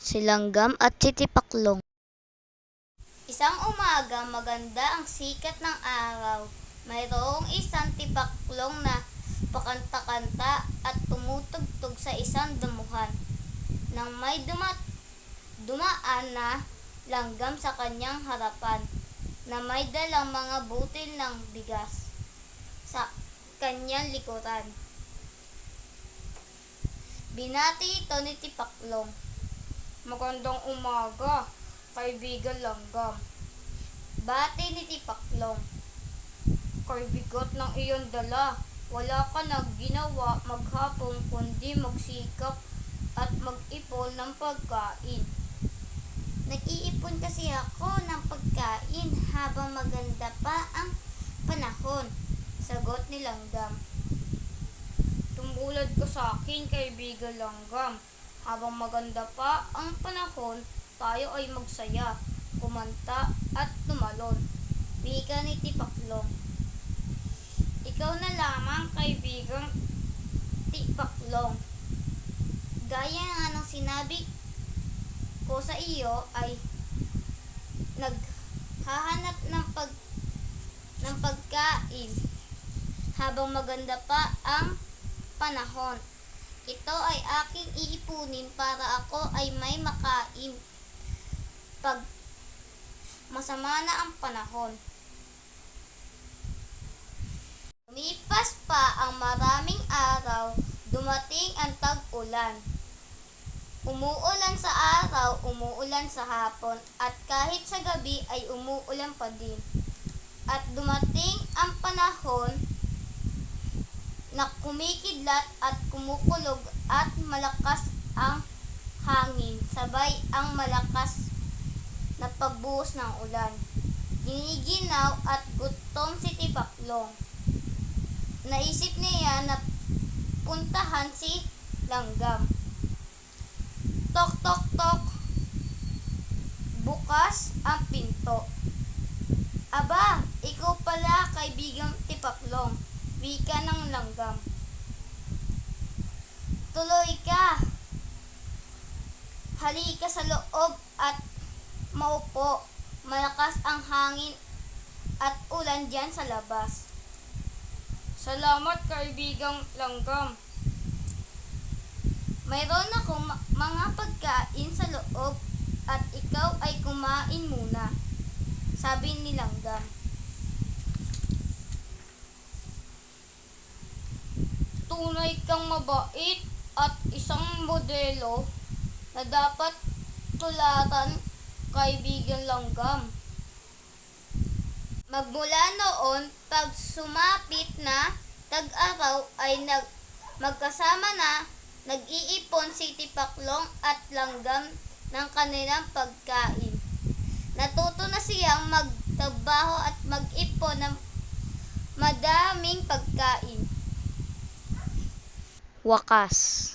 Si Langgam at si Tipaklong. Isang umaga, maganda ang sikat ng araw. Mayroong isang tipaklong na pakanta-kanta at tumutugtog sa isang damuhan. Nang may dumaan na langgam sa kanyang harapan, na may dalang mga butil ng bigas sa kanyang likuran. Binati ito ni Tipaklong. "Magandang umaga, kaibigan Langgam." Bati ni Tipaklong. "Kay bigat ng iyong dala, wala ka nang ginawa maghapon kundi magsikap at mag-ipon ng pagkain." "Nag-iipon kasi ako ng pagkain habang maganda pa ang panahon," sagot ni Langgam. "Tumulad ka sa akin, kaibigan Langgam. Habang maganda pa ang panahon, tayo ay magsaya, kumanta at tumalon," wika ni Tipaklong. "Ikaw na lamang, kaibigang Tipaklong. Gaya nga ng sinabi ko sa iyo ay naghahanap ng pagkain habang maganda pa ang panahon. Ito ay aking iipunin para ako ay may makain pag masama na ang panahon." Lumipas pa ang maraming araw, dumating ang tag-ulan. Umuulan sa araw, umuulan sa hapon, at kahit sa gabi ay umuulan pa din. At dumating ang panahon na kumikidlat at kumukulog at malakas ang hangin, sabay ang malakas na pagbuhos ng ulan. Giniginaw at gutom si Tipaklong. Naisip niya na puntahan si Langgam. Tok, tok, tok. Bukas ang pinto. "Aba, ikaw pala, kaibigang Tipaklong," wika ng Langgam. "Tuloy ka. Halika sa loob at maupo. Malakas ang hangin at ulan diyan sa labas." "Salamat, kaibigang Langgam. Mayroon akong mga pagkain sa loob at ikaw ay kumain muna," sabi ni Langgam. "Tunay kang mabait at isang modelo na dapat tularan, kaibigan Langgam." Magmula noon, pag sumapit na tag-araw ay magkasama na nag-iipon si Tipaklong at Langgam ng kanilang pagkain. Natuto na siyang magtrabaho at mag-ipon ng madaming pagkain. Wakas.